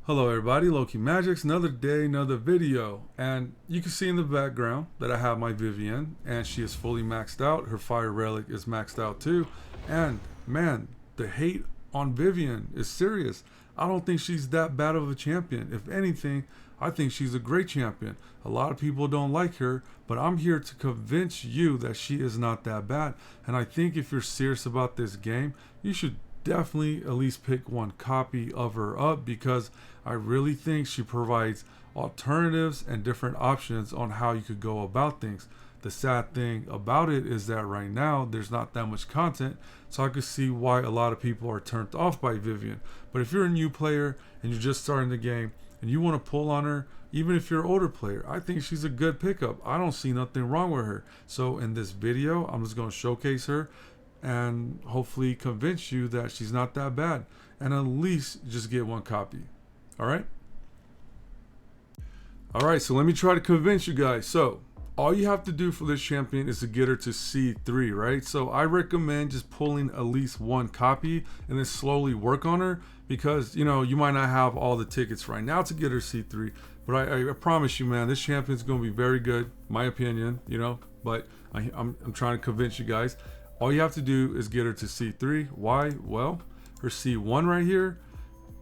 Hello everybody, Loki Magics, another day, another video. And you can see in the background that I have my Vivian and she is fully maxed out. Her fire relic is maxed out too. And man, the hate on Vivian is serious. I don't think she's that bad of a champion. If anything, I think she's a great champion. A lot of people don't like her, but I'm here to convince you that she is not that bad. And I think if you're serious about this game, you should definitely at least pick one copy of her up, because I really think she provides alternatives and different options on how you could go about things. The sad thing about it is that right now there's not that much content, so I could see why a lot of people are turned off by Vivian. But if you're a new player and you're just starting the game and you want to pull on her, even if you're an older player, I think she's a good pickup. I don't see nothing wrong with her. So in this video, I'm just going to showcase her and hopefully convince you that she's not that bad, and at least just get one copy. All right, so let me try to convince you guys. So all you have to do for this champion is to get her to C3, right? So I recommend just pulling at least one copy and then slowly work on her, because you might not have all the tickets right now to get her C3, but I promise you, man, this champion is going to be very good, my opinion, but I'm trying to convince you guys. All you have to do is get her to C3. Why? Well, her C1 right here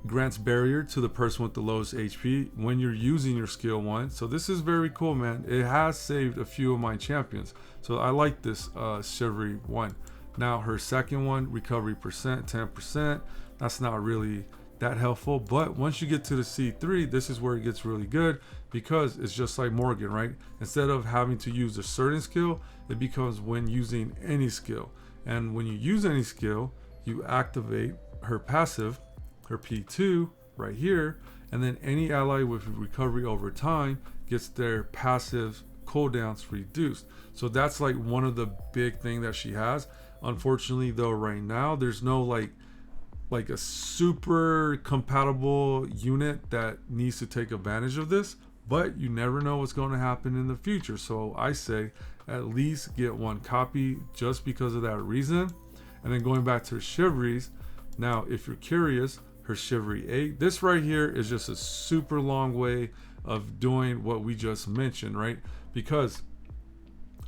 grants barrier to the person with the lowest HP when you're using your skill 1. So this is very cool, man. It has saved a few of my champions. So I like this Chivalry 1. Now her second one, recovery percent, 10%. That's not really that helpful. But once you get to the C3, this is where it gets really good, because it's just like Morgan, right? Instead of having to use a certain skill, it becomes when using any skill. And when you use any skill, you activate her passive, her P2 right here, and then any ally with recovery over time gets their passive cooldowns reduced. So that's like one of the big thing that she has. Unfortunately though, right now there's no like a super compatible unit that needs to take advantage of this, but you never know what's going to happen in the future. So I say at least get one copy just because of that reason. And then going back to her chivalries, now if you're curious, her chivalry 8, this right here is just a super long way of doing what we just mentioned, right? Because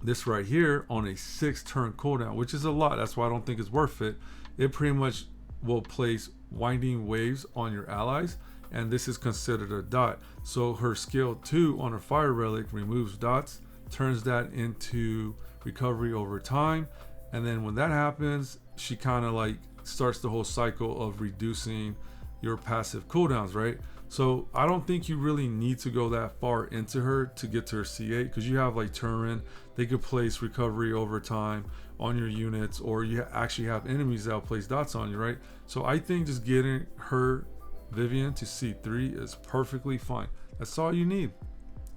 this right here on a 6-turn cooldown, which is a lot, that's why I don't think it's worth it. It pretty much will place winding waves on your allies, and this is considered a dot. So her skill 2 on her fire relic removes dots, turns that into recovery over time, and then when that happens, she kind of like starts the whole cycle of reducing your passive cooldowns, right? So I don't think you really need to go that far into her to get to her C8, because you have like Turin, they could place recovery over time on your units, or you actually have enemies that will place dots on you, right? So I think just getting her Vivian to C3 is perfectly fine. That's all you need,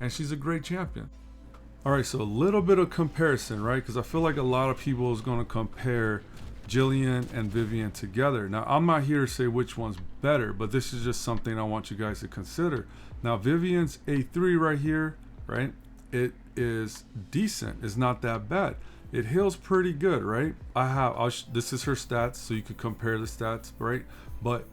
and she's a great champion. All right, so a little bit of comparison, right? Because I feel like a lot of people is going to compare Jillian and Vivian together. Now, I'm not here to say which one's better, but this is just something I want you guys to consider. Now, Vivian's A3 right here, right? It is decent. It's not that bad. It heals pretty good, right? This is her stats, so you could compare the stats, right? But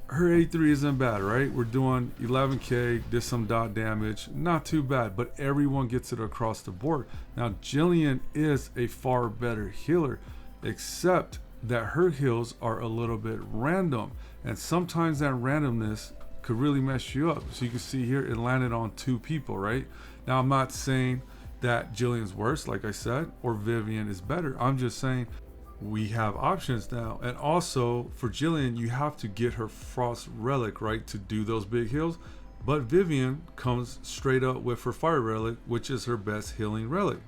her A3 isn't bad, right? We're doing 11k, did some dot damage, not too bad, but everyone gets it across the board. Now, Jillian is a far better healer, except that her heals are a little bit random, and sometimes that randomness could really mess you up. So you can see here it landed on 2 people, right? Now, I'm not saying that Jillian's worse, like I said, or Vivian is better. I'm just saying we have options now. And also for Jillian, you have to get her frost relic, right, to do those big heals. But Vivian comes straight up with her fire relic, which is her best healing relic.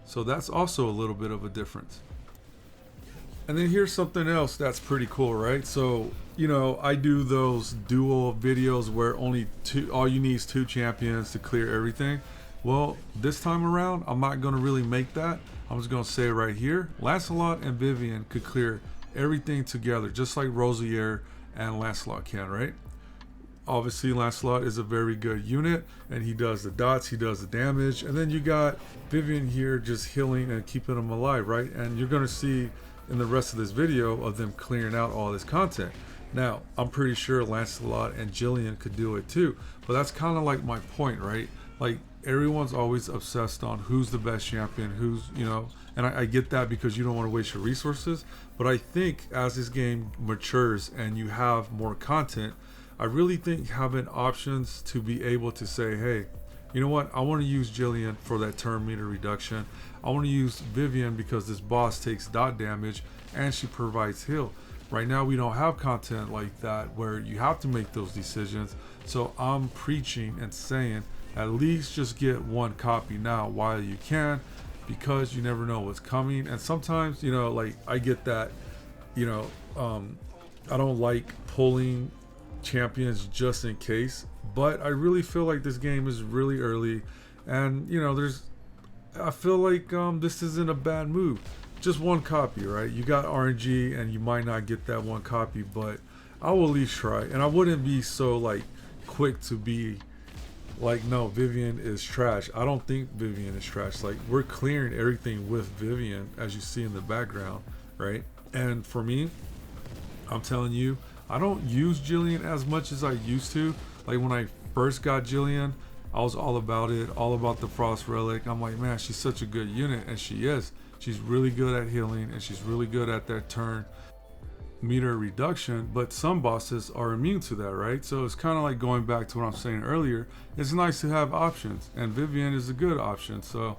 So that's also a little bit of a difference. And then here's something else that's pretty cool, right? So, I do those dual videos where all you need is 2 champions to clear everything. Well, this time around, I'm not going to really make that. I'm just going to say right here, Lancelot and Vivian could clear everything together, just like Rosier and Lancelot can, right? Obviously, Lancelot is a very good unit, and he does the dots, he does the damage. And then you got Vivian here just healing and keeping them alive, right? And you're going to see in the rest of this video of them clearing out all this content. Now, I'm pretty sure Lancelot and Jillian could do it too, but that's kind of like my point, right? Like, everyone's always obsessed on who's the best champion, who's, and I get that because you don't want to waste your resources. But I think as this game matures and you have more content, I really think having options to be able to say, hey, you know what, I want to use Jillian for that turn meter reduction. I want to use Vivian because this boss takes dot damage and she provides heal. Right now we don't have content like that where you have to make those decisions. So I'm preaching and saying at least just get one copy now while you can, because you never know what's coming. And sometimes, like, I get that, I don't like pulling champions just in case, but I really feel like this game is really early, and I feel like this isn't a bad move. Just one copy, right? You got RNG and you might not get that one copy, but I will at least try. And I wouldn't be so like quick to be like, no, Vivian is trash. I don't think Vivian is trash. Like, we're clearing everything with Vivian, as you see in the background, right? And for me, I'm telling you, I don't use Jillian as much as I used to. Like, when I first got Jillian, I was all about it, all about the Frost Relic. I'm like, man, she's such a good unit, and she is. She's really good at healing, and she's really good at that turn meter reduction, but some bosses are immune to that, right? So it's kind of like going back to what I'm saying earlier. It's nice to have options, and Vivian is a good option. So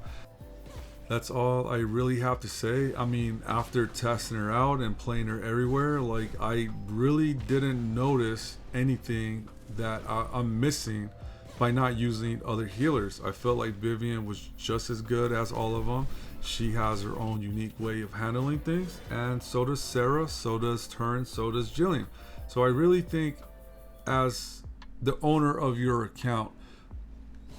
that's all I really have to say. I mean, after testing her out and playing her everywhere, like, I really didn't notice anything that I'm missing by not using other healers. I felt like Vivian was just as good as all of them. She has her own unique way of handling things, and so does Sarah, so does Turn, so does Jillian. So I really think, as the owner of your account,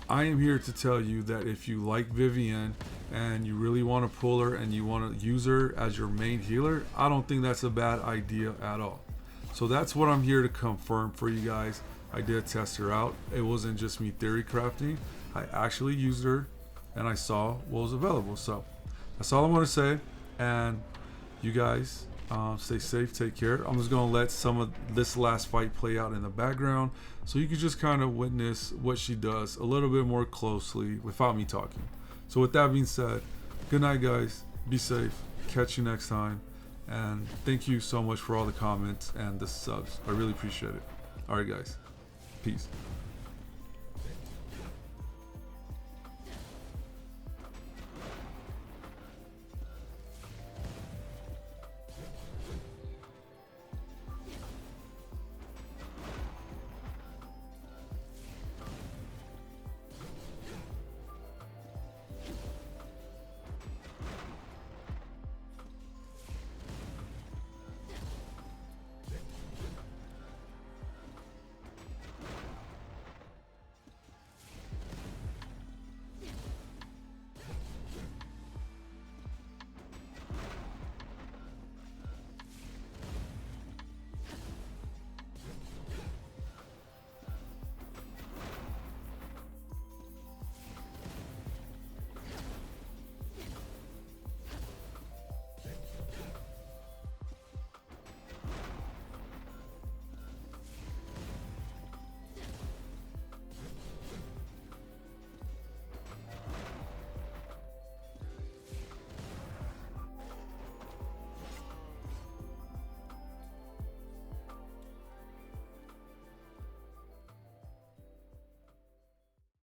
I am here to tell you that if you like Vivian and you really want to pull her and you want to use her as your main healer, I don't think that's a bad idea at all. So that's what I'm here to confirm for you guys. I did test her out. It wasn't just me theory crafting. I actually used her and I saw what was available. So that's all I want to say. And you guys, stay safe, take care. I'm just going to let some of this last fight play out in the background so you can just kind of witness what she does a little bit more closely without me talking. So with that being said, good night, guys. Be safe. Catch you next time. And thank you so much for all the comments and the subs. I really appreciate it. All right, guys. Peace.